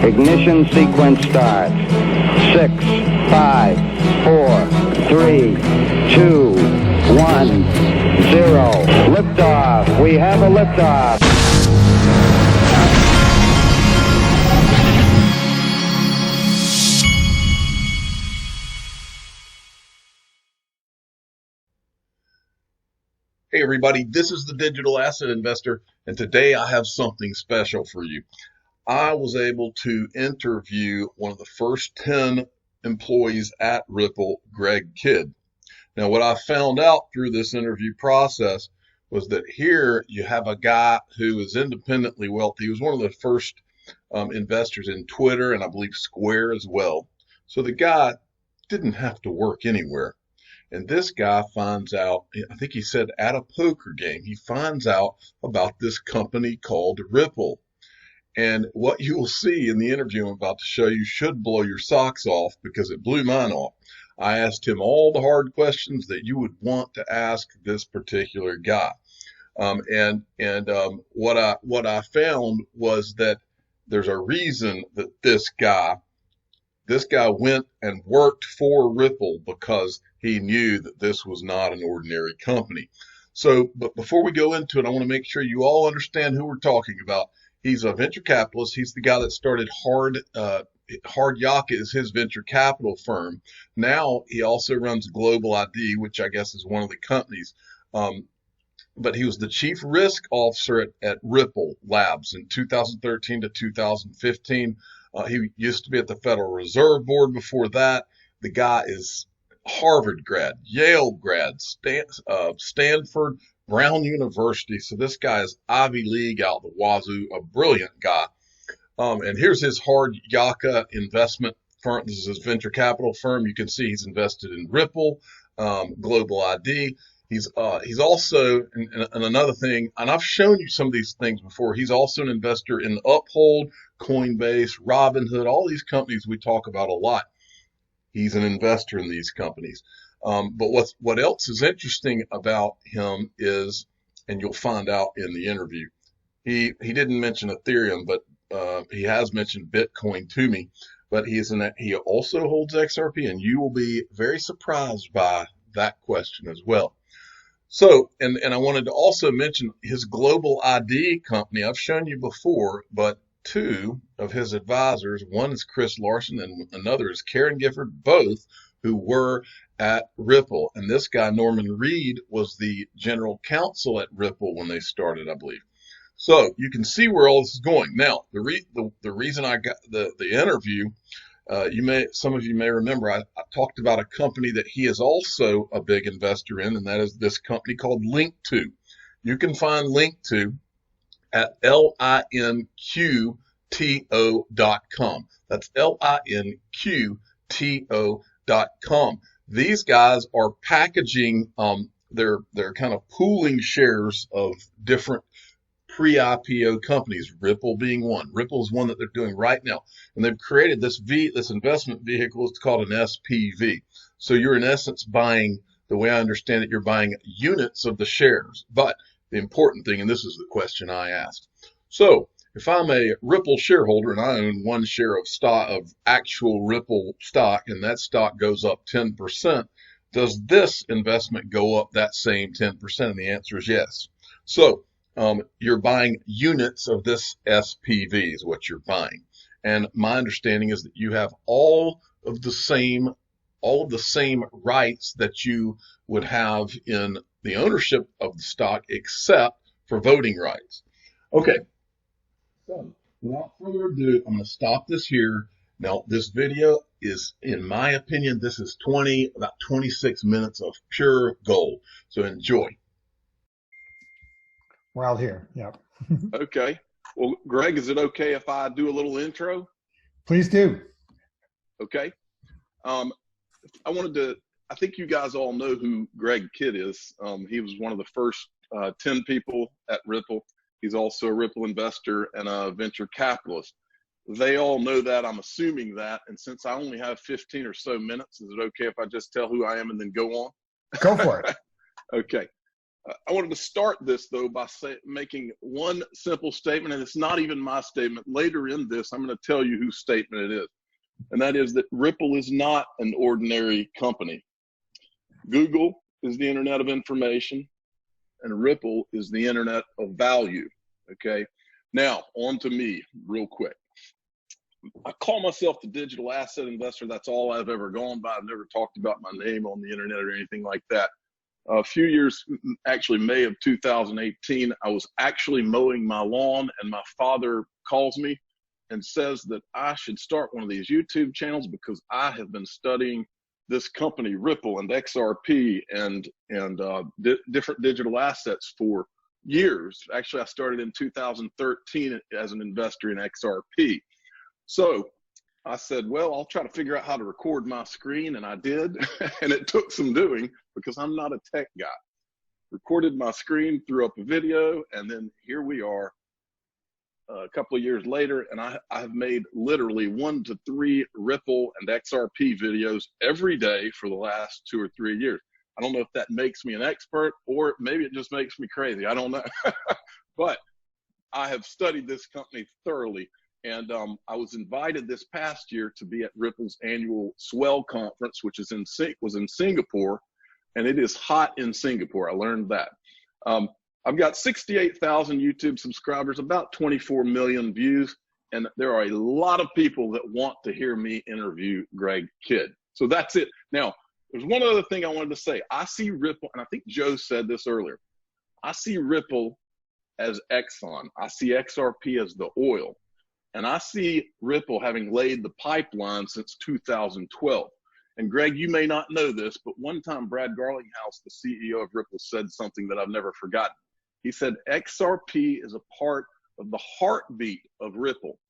Ignition sequence starts. 6, 5, 4, 3, 2, 1, 0. Liftoff. We have a liftoff. Hey everybody, this is the Digital Asset Investor, and today I have something special for you. I was able to interview one of the first 10 employees at Ripple, Greg Kidd. Now, what I found out through this interview process was that here you have a guy who is independently wealthy. He was one of the first investors in Twitter and I believe Square as well. So the guy didn't have to work anywhere. And this guy finds out, I think he said at a poker game, he finds out about this company called Ripple. And what you will see in the interview I'm about to show you should blow your socks off because it blew mine off. I asked him all the hard questions that you would want to ask this particular guy. What I found was that there's a reason that this guy went and worked for Ripple because he knew that this was not an ordinary company. So, but before we go into it, I want to make sure you all understand who we're talking about. He's a venture capitalist. He's the guy that started Hard Yaka is his venture capital firm. Now he also runs Global ID, which I guess is one of the companies. But he was the chief risk officer at Ripple Labs in 2013 to 2015. He used to be at the Federal Reserve Board before that. The guy is Harvard grad, Yale grad, Stanford, Brown University. So this guy is Ivy League out the wazoo, a brilliant guy. And here's his Hard Yaka investment firm. This is his venture capital firm. You can see he's invested in Ripple, Global ID. He's also, and another thing, and I've shown you some of these things before, he's also an investor in Uphold, Coinbase, Robinhood, all these companies we talk about a lot. He's an investor in these companies. But what else is interesting about him is, and you'll find out in the interview, he didn't mention Ethereum, but he has mentioned Bitcoin to me. But he also holds XRP, and you will be very surprised by that question as well. So, and I wanted to also mention his Global ID company. I've shown you before, but two of his advisors, one is Chris Larson and another is Karen Gifford, both who were at Ripple. And this guy, Norman Reed, was the general counsel at Ripple when they started, I believe. So you can see where all this is going. Now, the reason I got the interview, some of you may remember, I talked about a company that he is also a big investor in, and that is this company called Link2. You can find Link2 at linqto.com. That's linqto.com. These guys are packaging, they're kind of pooling shares of different pre-IPO companies, Ripple being one. Ripple is one that they're doing right now. And they've created this investment vehicle. It's called an SPV. So you're in essence buying, the way I understand it, you're buying units of the shares. But the important thing, and this is the question I asked. So if I'm a Ripple shareholder and I own one share of stock, of actual Ripple stock, and that stock goes up 10%, does this investment go up that same 10%? And the answer is yes. So you're buying units of this SPV is what you're buying. And my understanding is that you have all of the same rights that you would have in the ownership of the stock, except for voting rights. Okay. So without further ado, I'm going to stop this here. Now, this video is, in my opinion, this is about 26 minutes of pure gold. So enjoy. We're all here. Yep. Okay. Well, Greg, is it okay if I do a little intro? Please do. Okay. I think you guys all know who Greg Kidd is. He was one of the first 10 people at Ripple. He's also a Ripple investor and a venture capitalist. They all know that. I'm assuming that. And since I only have 15 or so minutes, is it okay if I just tell who I am and then go on? Go for it. Okay. I wanted to start this, though, by making one simple statement, and it's not even my statement. Later in this, I'm going to tell you whose statement it is, and that is that Ripple is not an ordinary company. Google is the internet of information, and Ripple is the internet of value, okay? Now, on to me real quick. I call myself the digital asset investor. That's all I've ever gone by. I've never talked about my name on the internet or anything like that. A few years, actually May of 2018, I was actually mowing my lawn, and my father calls me and says that I should start one of these YouTube channels because I have been studying this company, Ripple and XRP and different digital assets for years. Actually, I started in 2013 as an investor in XRP. So I said, well, I'll try to figure out how to record my screen, and I did, and it took some doing because I'm not a tech guy. Recorded my screen, threw up a video, and then here we are a couple of years later, and I've made literally 1 to 3 Ripple and XRP videos every day for the last 2 or 3 years. I don't know if that makes me an expert, or maybe it just makes me crazy. I don't know. But I have studied this company thoroughly. And I was invited this past year to be at Ripple's annual Swell conference, which was in Singapore, and it is hot in Singapore. I learned that. I've got 68,000 YouTube subscribers, about 24 million views, and there are a lot of people that want to hear me interview Greg Kidd. So that's it. Now, there's one other thing I wanted to say. I see Ripple, and I think Joe said this earlier, I see Ripple as Exxon. I see XRP as the oil. And I see Ripple having laid the pipeline since 2012. And Greg, you may not know this, but one time Brad Garlinghouse, the CEO of Ripple, said something that I've never forgotten. He said, XRP is a part of the heartbeat of Ripple.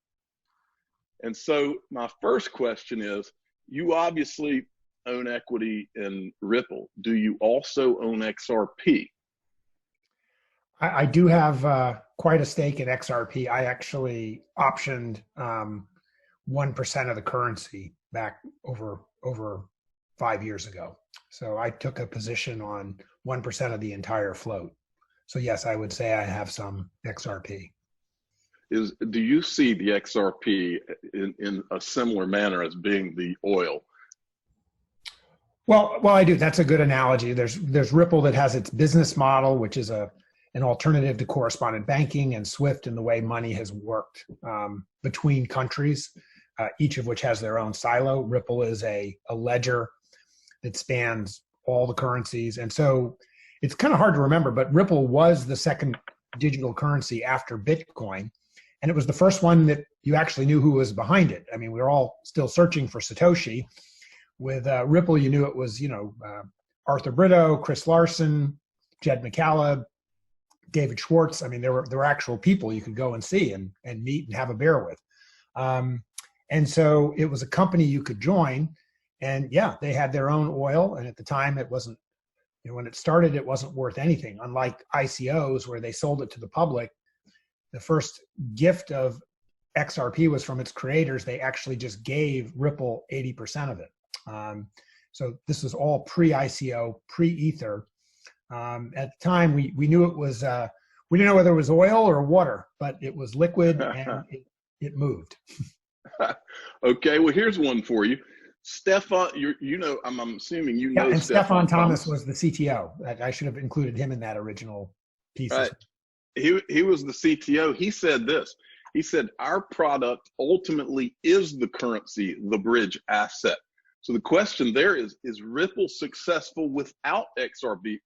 And so my first question is, you obviously own equity in Ripple. Do you also own XRP? I do have quite a stake in XRP. I actually optioned 1% of the currency back over 5 years ago. So I took a position on 1% of the entire float. So yes, I would say I have some XRP. Do you see the XRP in a similar manner as being the oil? Well, I do. That's a good analogy. There's Ripple that has its business model, which is an alternative to correspondent banking and SWIFT, and the way money has worked between countries, each of which has their own silo. Ripple is a ledger that spans all the currencies. And so it's kind of hard to remember, but Ripple was the second digital currency after Bitcoin. And it was the first one that you actually knew who was behind it. I mean, we were all still searching for Satoshi. With Ripple, you knew it was, Arthur Brito, Chris Larson, Jed McCaleb, David Schwartz. I mean, there were actual people you could go and see and meet and have a beer with. And so it was a company you could join. And yeah, they had their own oil. And at the time, it wasn't, when it started, it wasn't worth anything. Unlike ICOs, where they sold it to the public, the first gift of XRP was from its creators. They actually just gave Ripple 80% of it. So this was all pre-ICO, pre-Ether. At the time, we knew it was, we didn't know whether it was oil or water, but it was liquid and it moved. Okay, well, here's one for you. Stefan, I'm assuming you know. And Stefan Thomas was the CTO. I should have included him in that original piece. Right. He was the CTO. He said this. He said, our product ultimately is the currency, the bridge asset. So the question there is Ripple successful without XRP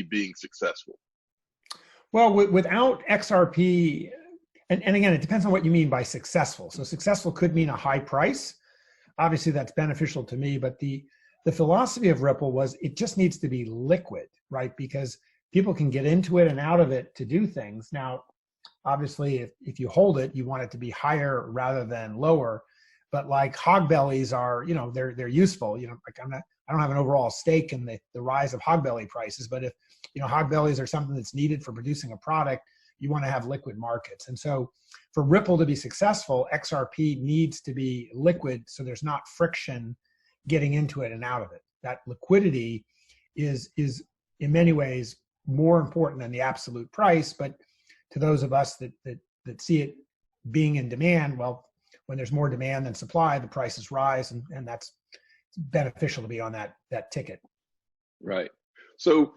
being successful? Well, without XRP, and again, it depends on what you mean by successful. So successful could mean a high price. Obviously, that's beneficial to me. But the philosophy of Ripple was it just needs to be liquid, right? Because people can get into it and out of it to do things. Now, obviously, if you hold it, you want it to be higher rather than lower. But like hog bellies are, they're useful. Like I don't have an overall stake in the rise of hog belly prices, but if hog bellies are something that's needed for producing a product, you want to have liquid markets. And so for Ripple to be successful, XRP needs to be liquid so there's not friction getting into it and out of it. That liquidity is in many ways more important than the absolute price. But to those of us that see it being in demand, well, when there's more demand than supply, the prices rise, and that's beneficial to be on that ticket. Right. So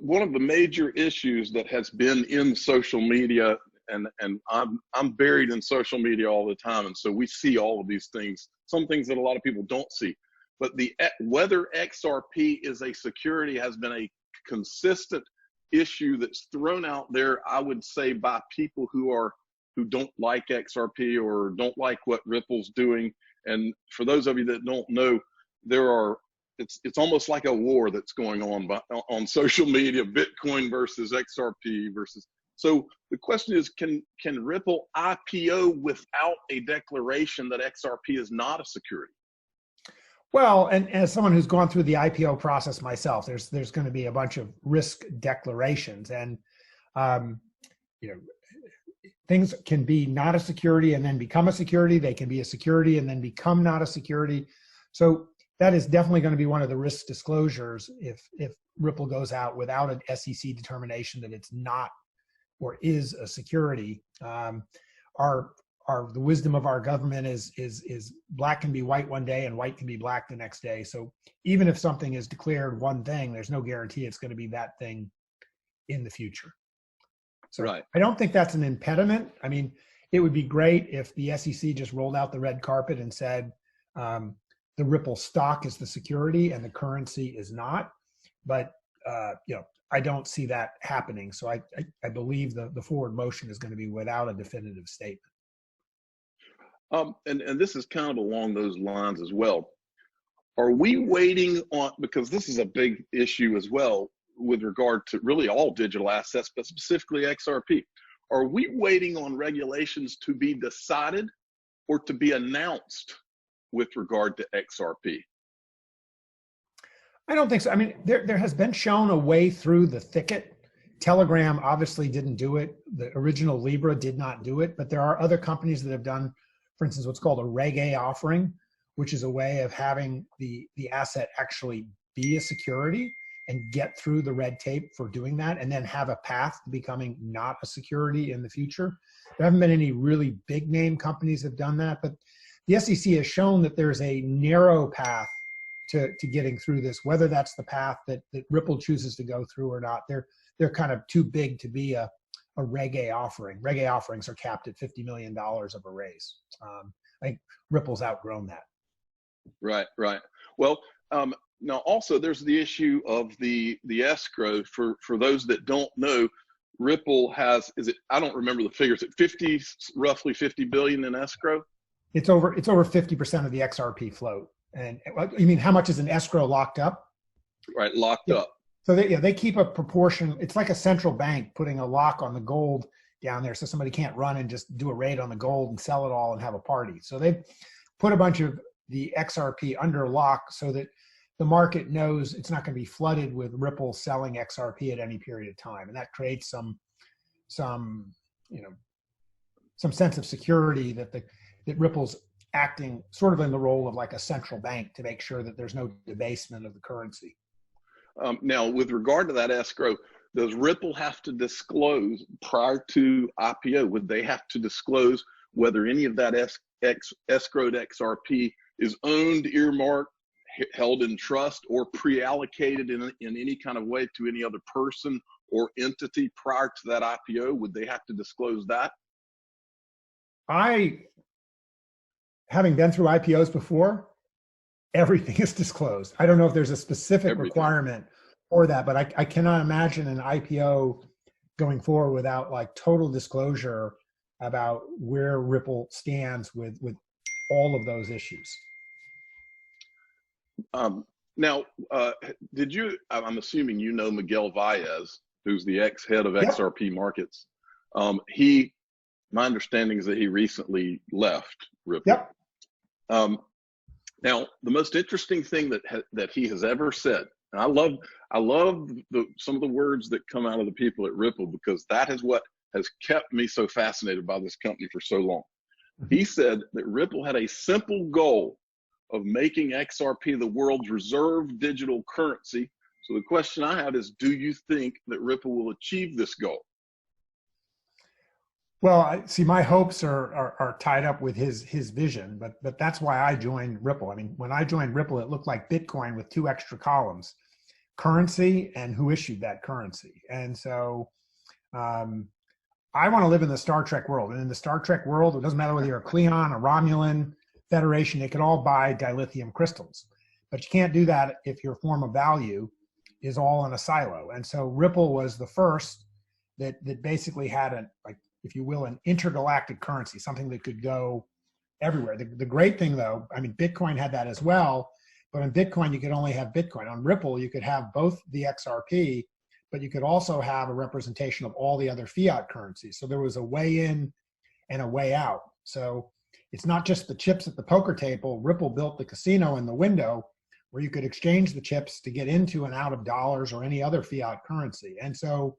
one of the major issues that has been in social media, and I'm buried in social media all the time, and so we see all of these things, some things that a lot of people don't see. But whether XRP is a security has been a consistent issue that's thrown out there, I would say, by people who don't like XRP or don't like what Ripple's doing. And for those of you that don't know, it's almost like a war that's going on social media, Bitcoin versus XRP versus. So the question is, can Ripple IPO without a declaration that XRP is not a security? Well, and as someone who's gone through the IPO process myself, there's going to be a bunch of risk declarations, and things can be not a security and then become a security. They can be a security and then become not a security. So that is definitely going to be one of the risk disclosures if Ripple goes out without an SEC determination that it's not or is a security. The wisdom of our government is black can be white one day and white can be black the next day. So even if something is declared one thing, there's no guarantee it's going to be that thing in the future. So right. I don't think that's an impediment. I mean, it would be great if the SEC just rolled out the red carpet and said the Ripple stock is the security and the currency is not. But I don't see that happening. So I believe the forward motion is going to be without a definitive statement. And this is kind of along those lines as well. Are we waiting on, because this is a big issue as well with regard to really all digital assets, but specifically XRP. Are we waiting on regulations to be decided or to be announced with regard to XRP? I don't think so. I mean, there has been shown a way through the thicket. Telegram obviously didn't do it. The original Libra did not do it, but there are other companies that have done, for instance, what's called a Reggae offering, which is a way of having the asset actually be a security and get through the red tape for doing that, and then have a path to becoming not a security in the future. There haven't been any really big name companies that have done that, but the SEC has shown that there's a narrow path to getting through this, whether that's the path that Ripple chooses to go through or not. They're kind of too big to be a Reggae offering. Reggae offerings are capped at $50 million of a raise. I think Ripple's outgrown that. Right. Well, now also there's the issue of the escrow. For those that don't know, Ripple has, I don't remember the figures, roughly 50 billion in escrow? It's over 50% of the XRP float. And you mean how much is an escrow locked up? Right, locked up. So they keep a proportion. It's like a central bank putting a lock on the gold down there so somebody can't run and just do a raid on the gold and sell it all and have a party. So they've put a bunch of the XRP under lock so that the market knows it's not going to be flooded with Ripple selling XRP at any period of time. And that creates some sense of security that Ripple's acting sort of in the role of like a central bank to make sure that there's no debasement of the currency. Now, with regard to that escrow, does Ripple have to disclose prior to IPO? Would they have to disclose whether any of that escrowed XRP is owned, earmarked, held in trust, or pre-allocated in any kind of way to any other person or entity prior to that IPO? Would they have to disclose that? Having been through IPOs before, everything is disclosed. I don't know if there's a specific requirement for that, but I cannot imagine an IPO going forward without like total disclosure about where Ripple stands with all of those issues. Now, I'm assuming you know Miguel Valles, who's the ex-head of XRP markets. My understanding is that he recently left Ripple. Yep. Now, the most interesting thing that he has ever said, and I love some of the words that come out of the people at Ripple, because that is what has kept me so fascinated by this company for so long. He said that Ripple had a simple goal of making XRP the world's reserve digital currency So the question I have is, do you think that Ripple will achieve this goal? Well, I see my hopes are tied up with his vision, but that's why I joined Ripple. I mean, when I joined Ripple, it looked like Bitcoin with two extra columns: currency and who issued that currency. And so I want to live in the Star Trek world. And in the Star Trek world, it doesn't matter whether you're a Klingon, a Romulan, Federation, they could all buy dilithium crystals. But you can't do that if your form of value is all in a silo. And so Ripple was the first that basically had a, like, if you will, an intergalactic currency, something that could go everywhere. The great thing though, I mean, Bitcoin had that as well, but on Bitcoin, you could only have Bitcoin. On Ripple, you could have both the XRP, but you could also have a representation of all the other fiat currencies. So there was a way in and a way out. So it's not just the chips at the poker table. Ripple built the casino in the window where you could exchange the chips to get into and out of dollars or any other fiat currency. And so,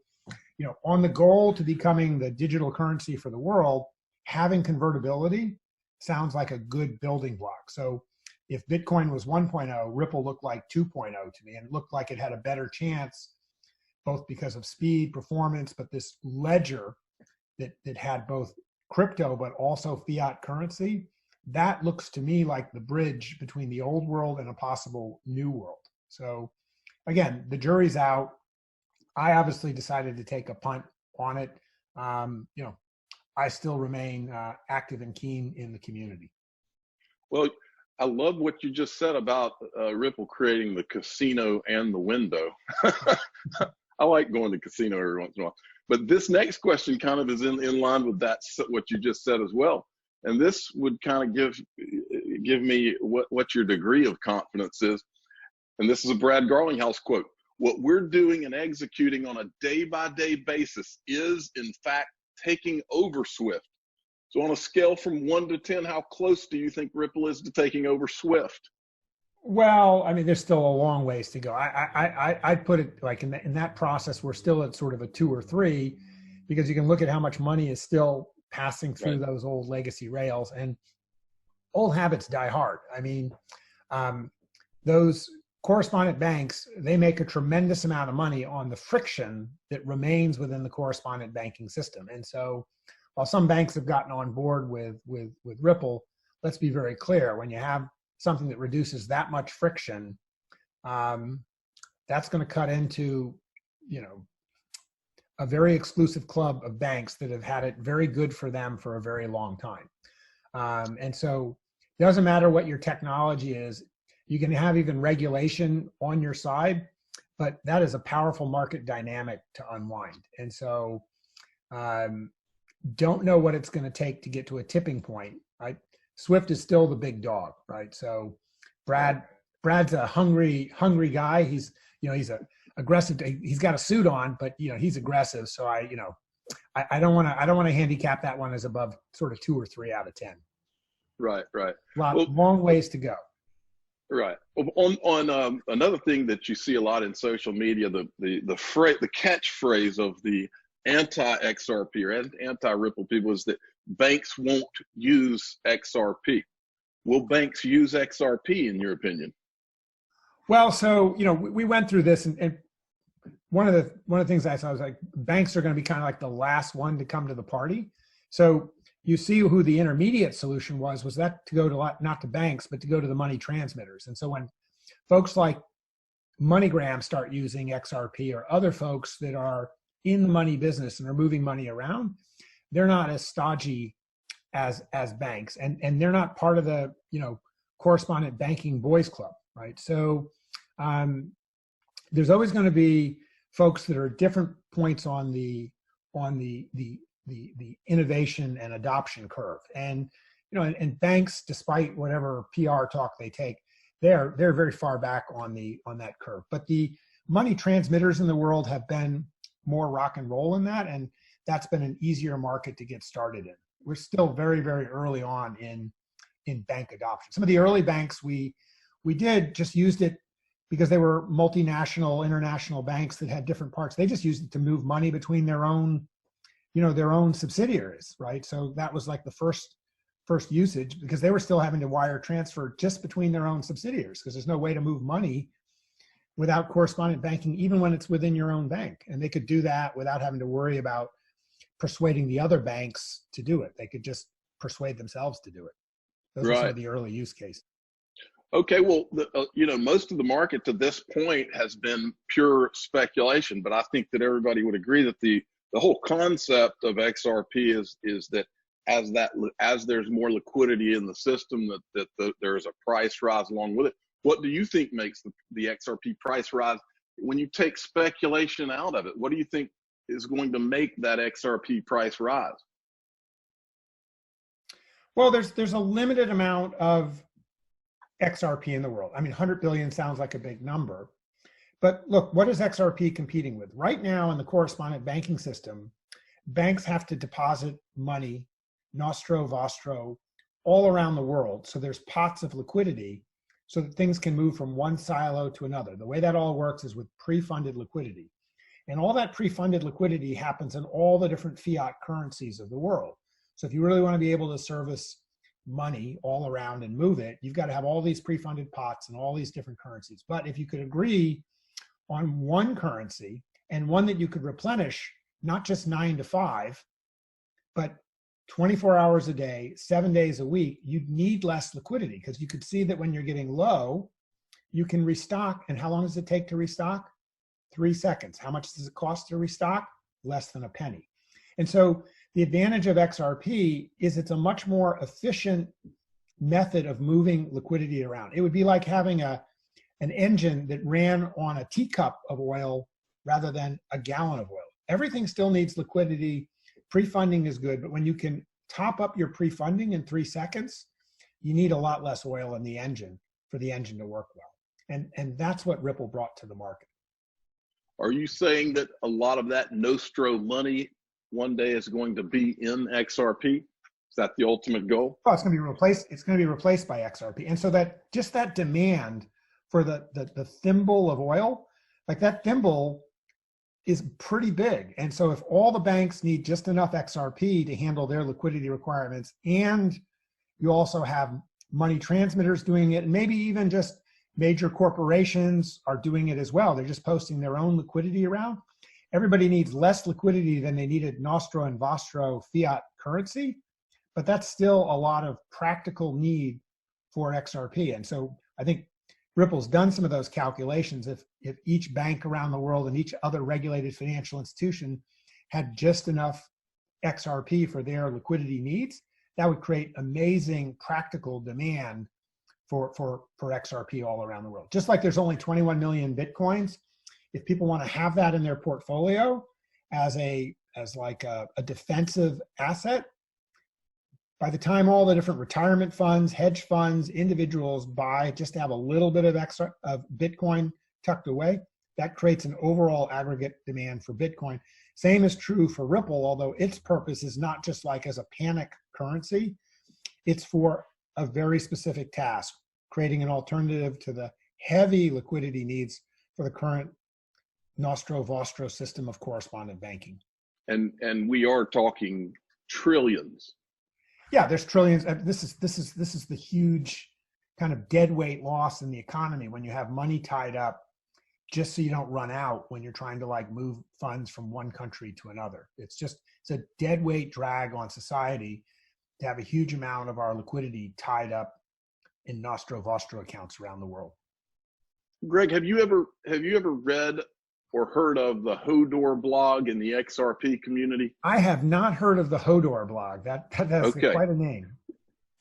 you know, on the goal to becoming the digital currency for the world, having convertibility sounds like a good building block. So if Bitcoin was 1.0, Ripple looked like 2.0 to me, and it looked like it had a better chance, both because of speed, performance, but this ledger that had both crypto but also fiat currency, that looks to me like the bridge between the old world and a possible new world. So again, the jury's out. I obviously decided to take a punt on it. You know, I still remain active and keen in the community. Well, I love what you just said about Ripple creating the casino and the window. I like going to casino every once in a while. But this next question kind of is in line with that, what you just said as well. And this would kind of give me what your degree of confidence is. And this is a Brad Garlinghouse quote. What we're doing and executing on a day-by-day basis is, in fact, taking over SWIFT. So on a scale from 1 to 10, how close do you think Ripple is to taking over SWIFT? Well, I mean, there's still a long ways to go. I'd put it like in that process, we're still at sort of a 2 or 3, because you can look at how much money is still passing through those old legacy rails, and old habits die hard. I mean, those correspondent banks, they make a tremendous amount of money on the friction that remains within the correspondent banking system. And so while some banks have gotten on board with Ripple, let's be very clear, when you have something that reduces that much friction, that's going to cut into, you know, a very exclusive club of banks that have had it very good for them for a very long time. And so it doesn't matter what your technology is. You can have even regulation on your side, but that is a powerful market dynamic to unwind. And so don't know what it's going to take to get to a tipping point, right? Swift is still the big dog, right? So Brad's a hungry guy. He's a aggressive. He's got a suit on, but he's aggressive. So I don't want to handicap that one as above sort of 2 or 3 out of 10. Right. Long ways to go. Right. On another thing that you see a lot in social media, the catchphrase of the anti-XRP or anti-Ripple people is that banks won't use XRP. Will banks use XRP in your opinion? Well, so we went through this, and one of the things I saw was like banks are going to be kind of like the last one to come to the party. So you see who the intermediate solution was that to go to not to banks, but to go to the money transmitters. And so when folks like MoneyGram start using XRP, or other folks that are in the money business and are moving money around, they're not as stodgy as banks, and they're not part of the correspondent banking boys club, right? So there's always going to be folks that are at different points on the innovation and adoption curve. And and banks, despite whatever PR talk they take, they're very far back on that curve. But the money transmitters in the world have been more rock and roll in that, and that's been an easier market to get started in. We're still very, very early on in bank adoption. Some of the early banks we did just used it because they were multinational, international banks that had different parts. They just used it to move money between their own subsidiaries, right? So that was like the first usage, because they were still having to wire transfer just between their own subsidiaries, because there's no way to move money without correspondent banking, even when it's within your own bank. And they could do that without having to worry about persuading the other banks to do it. They could just persuade themselves to do it. Those are some of the early use cases. Okay, well, most of the market to this point has been pure speculation, but I think that everybody would agree that the whole concept of XRP is that as there's more liquidity in the system, that there's a price rise along with it. What do you think makes the XRP price rise? When you take speculation out of it, what do you think is going to make that XRP price rise? Well, there's a limited amount of XRP in the world. I mean, 100 billion sounds like a big number. But look, what is XRP competing with? Right now in the correspondent banking system, banks have to deposit money, nostro, vostro, all around the world. So there's pots of liquidity so that things can move from one silo to another. The way that all works is with pre-funded liquidity. And all that pre-funded liquidity happens in all the different fiat currencies of the world. So if you really want to be able to service money all around and move it, you've got to have all these pre-funded pots and all these different currencies. But if you could agree on one currency and one that you could replenish, not just 9 to 5, but 24 hours a day, 7 days a week, you'd need less liquidity, because you could see that when you're getting low, you can restock. And how long does it take to restock? 3 seconds. How much does it cost to restock? Less than a penny. And so the advantage of XRP is it's a much more efficient method of moving liquidity around. It would be like having an engine that ran on a teacup of oil rather than a gallon of oil. Everything still needs liquidity. Pre-funding is good, but when you can top up your pre-funding in 3 seconds, you need a lot less oil in the engine for the engine to work well. And that's what Ripple brought to the market. Are you saying that a lot of that nostro money one day is going to be in XRP? Is that the ultimate goal? Oh, it's going to be replaced. It's going to be replaced by XRP. And so that just that demand for the thimble of oil, like that thimble is pretty big. And so if all the banks need just enough XRP to handle their liquidity requirements, and you also have money transmitters doing it, and maybe even just major corporations are doing it as well. They're just posting their own liquidity around. Everybody needs less liquidity than they needed nostro and vostro fiat currency, but that's still a lot of practical need for XRP. And so I think Ripple's done some of those calculations. If each bank around the world and each other regulated financial institution had just enough XRP for their liquidity needs, that would create amazing practical demand for XRP all around the world. Just like there's only 21 million Bitcoins, if people want to have that in their portfolio as like a defensive asset, by the time all the different retirement funds, hedge funds, individuals buy just to have a little bit of extra of Bitcoin tucked away, that creates an overall aggregate demand for Bitcoin. Same is true for Ripple, although its purpose is not just like as a panic currency, it's for a very specific task, creating an alternative to the heavy liquidity needs for the current nostro vostro system of correspondent banking. And we are talking trillions. Yeah, there's trillions. This is the huge kind of dead weight loss in the economy when you have money tied up just so you don't run out when you're trying to like move funds from one country to another. It's a dead weight drag on society to have a huge amount of our liquidity tied up in nostro vostro accounts around the world. Greg, have you ever read or heard of the Hodor blog in the XRP community? I have not heard of the Hodor blog. That's okay. Quite a name.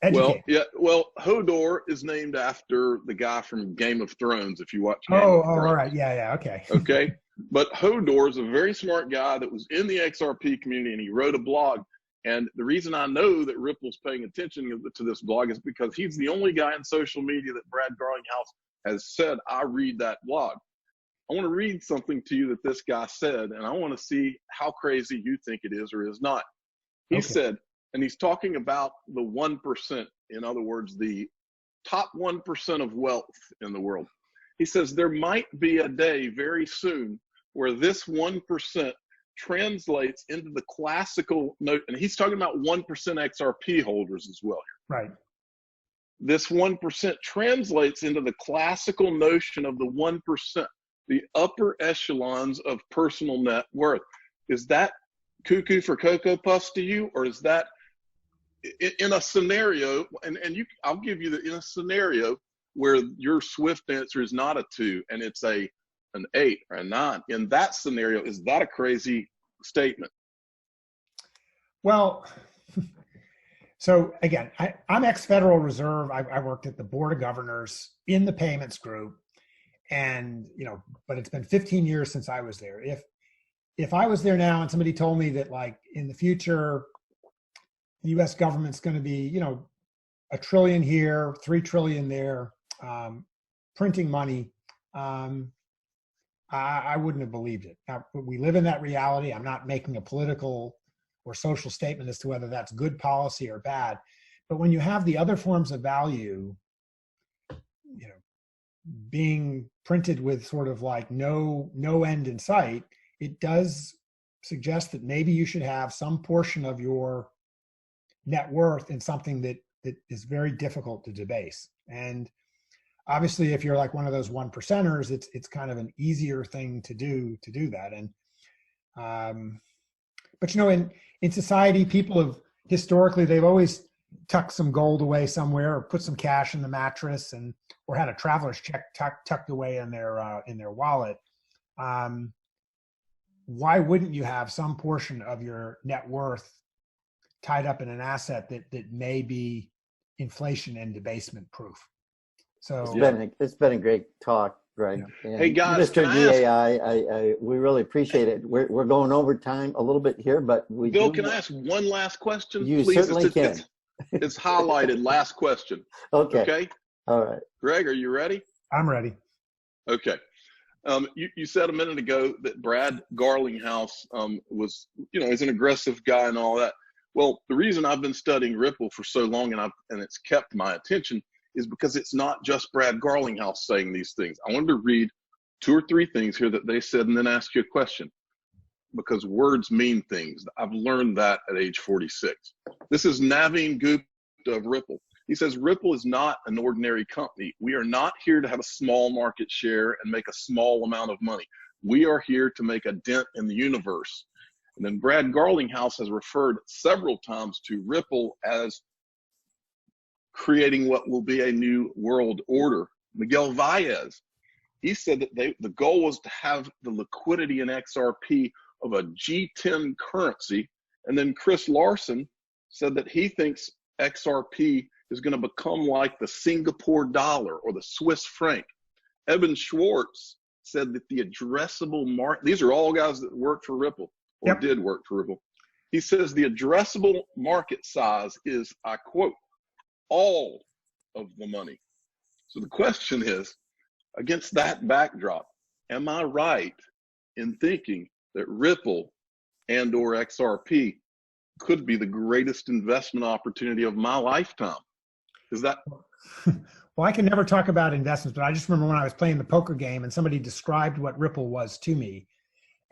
Educate. Well, Hodor is named after the guy from Game of Thrones, if you watch Game of Thrones. All right. Yeah, okay. Okay. But Hodor is a very smart guy that was in the XRP community, and he wrote a blog. And the reason I know that Ripple's paying attention to this blog is because he's the only guy in social media that Brad Garlinghouse has said, I read that blog. I want to read something to you that this guy said, and I want to see how crazy you think it is or is not. He said, and he's talking about the 1%, in other words, the top 1% of wealth in the world. He says there might be a day very soon where this 1% translates into the classical note, and he's talking about 1% XRP holders as well here. Right. This 1% translates into the classical notion of the 1%. the upper echelons of personal net worth. Is that cuckoo for Cocoa Puffs to you, or is that in a scenario, and I'll give you in a scenario where your SWIFT answer is not a 2 and it's an 8 or a 9. In that scenario, is that a crazy statement? Well, so again, I'm ex-Federal Reserve. I worked at the Board of Governors in the payments group, and but it's been 15 years since I was there. If I was there now and somebody told me that like in the future, the U.S. government's going to be $1 trillion here, 3 trillion there, printing money, I wouldn't have believed it. Now, we live in that reality. I'm not making a political or social statement as to whether that's good policy or bad. But when you have the other forms of value, being printed with sort of like no end in sight, it does suggest that maybe you should have some portion of your net worth in something that is very difficult to debase. And obviously, if you're like one of those 1%ers, it's kind of an easier thing to do that. And but in society, people have historically, they've always tucked some gold away somewhere, or put some cash in the mattress, or had a traveler's check tucked away in their wallet. Why wouldn't you have some portion of your net worth tied up in an asset that may be inflation and debasement proof? So it's been a great talk, Greg. And hey guys, Mr. DAI, we really appreciate it. We're going over time a little bit here, but Bill, can I ask one last question? You please? certainly can. It's highlighted. Last question. Okay. All right. Greg, are you ready? I'm ready. Okay. You said a minute ago that Brad Garlinghouse was, is an aggressive guy and all that. Well, the reason I've been studying Ripple for so long and it's kept my attention is because it's not just Brad Garlinghouse saying these things. I wanted to read 2 or 3 things here that they said and then ask you a question, because words mean things. I've learned that at age 46. This is Naveen Gupta of Ripple. He says, Ripple is not an ordinary company. We are not here to have a small market share and make a small amount of money. We are here to make a dent in the universe. And then Brad Garlinghouse has referred several times to Ripple as creating what will be a new world order. Miguel Valles, he said that the goal was to have the liquidity in XRP of a G10 currency. And then Chris Larson said that he thinks XRP is going to become like the Singapore dollar or the Swiss franc. Evan Schwartz said that the addressable market, these are all guys that work for Ripple or did work for Ripple. He says the addressable market size is, I quote, all of the money. So the question is, against that backdrop, am I right in thinking that Ripple and or XRP could be the greatest investment opportunity of my lifetime? Is that? Well, I can never talk about investments, but I just remember when I was playing the poker game and somebody described what Ripple was to me.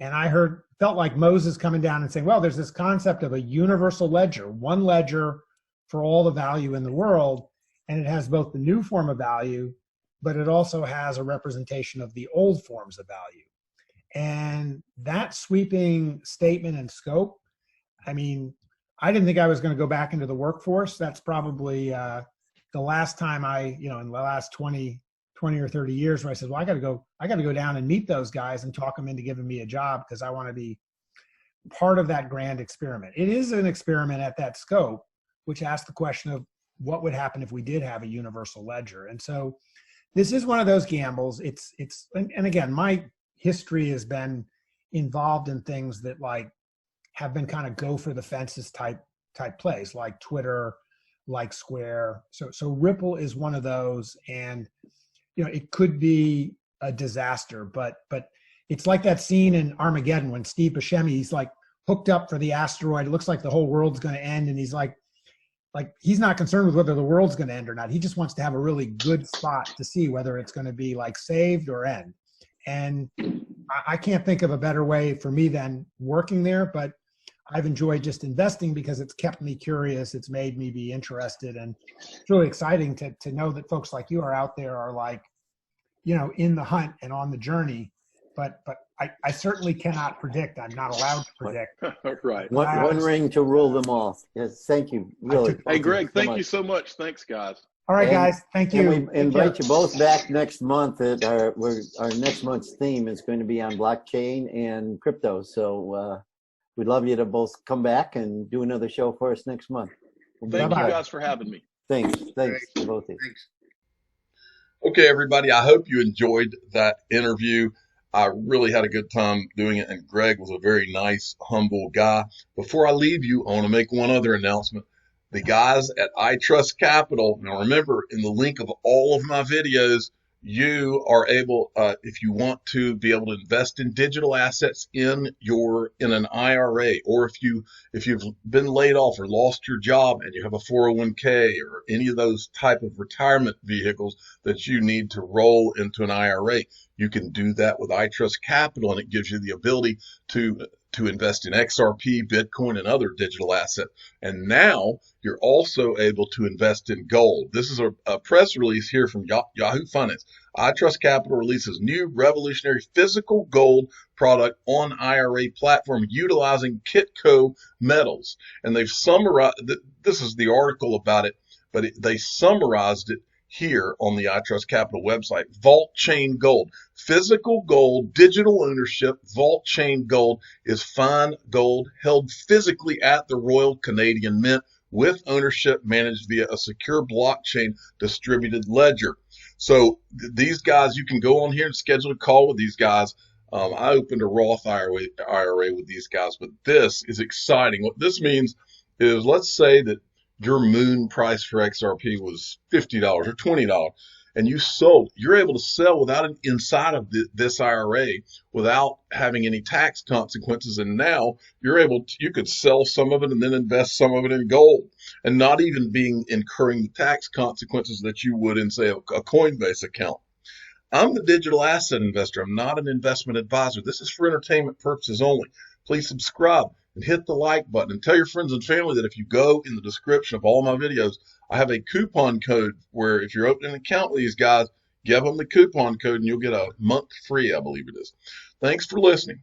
And I felt like Moses coming down and saying, well, there's this concept of a universal ledger, one ledger for all the value in the world. And it has both the new form of value, but it also has a representation of the old forms of value. And that sweeping statement and scope, I mean, I didn't think I was going to go back into the workforce. That's probably the last time in the last 20 or 30 years where I said, well, I got to go down and meet those guys and talk them into giving me a job because I want to be part of that grand experiment. It is an experiment at that scope, which asks the question of what would happen if we did have a universal ledger. And so this is one of those gambles. And again, my history has been involved in things that like have been kind of go for the fences type plays, like Twitter, like Square. So Ripple is one of those, and it could be a disaster, but it's like that scene in Armageddon when Steve Buscemi, he's like hooked up for the asteroid. It looks like the whole world's going to end, and he's like he's not concerned with whether the world's going to end or not. He just wants to have a really good spot to see whether it's going to be like saved or end. And I can't think of a better way for me than working there, but I've enjoyed just investing because it's kept me curious. It's made me be interested, and it's really exciting to know that folks like you are out there are like, in the hunt and on the journey. but I certainly cannot predict. I'm not allowed to predict. Right. One ring to rule them all. Yes, thank you. Really. Hey, Greg, thank you so much. Thanks, guys. All right, guys. Thank you. And we invite you both back next month. Our next month's theme is going to be on blockchain and crypto. So we'd love you to both come back and do another show for us next month. Thank you guys for having me. Thanks to both of you. Thanks. Okay, everybody, I hope you enjoyed that interview. I really had a good time doing it, and Greg was a very nice, humble guy. Before I leave you, I want to make one other announcement. The guys at iTrustCapital, now remember, in the link of all of my videos, you are able, if you want to, be able to invest in digital assets in an IRA, or if you've been laid off or lost your job and you have a 401k or any of those type of retirement vehicles that you need to roll into an IRA, you can do that with iTrustCapital, and it gives you the ability to invest in XRP, Bitcoin, and other digital assets. And now you're also able to invest in gold. This is a press release here from Yahoo Finance. iTrustCapital releases new revolutionary physical gold product on IRA platform utilizing Kitco metals. And they've summarized, this is the article about it, but they summarized it here on the iTrustCapital website. Vault Chain Gold. Physical gold, digital ownership. Vault Chain Gold is fine gold held physically at the Royal Canadian Mint with ownership managed via a secure blockchain distributed ledger. So these guys, you can go on here and schedule a call with these guys. I opened a Roth IRA with these guys, but this is exciting. What this means is, let's say that your moon price for XRP was $50 or $20, and you sold. You're able to sell without inside of this IRA without having any tax consequences. And now you could sell some of it and then invest some of it in gold, and not even incurring the tax consequences that you would in, say, a Coinbase account. I'm the digital asset investor. I'm not an investment advisor. This is for entertainment purposes only. Please subscribe and hit the like button, and tell your friends and family that if you go in the description of all my videos, I have a coupon code where if you're opening an account with these guys, give them the coupon code and you'll get a month free, I believe it is. Thanks for listening.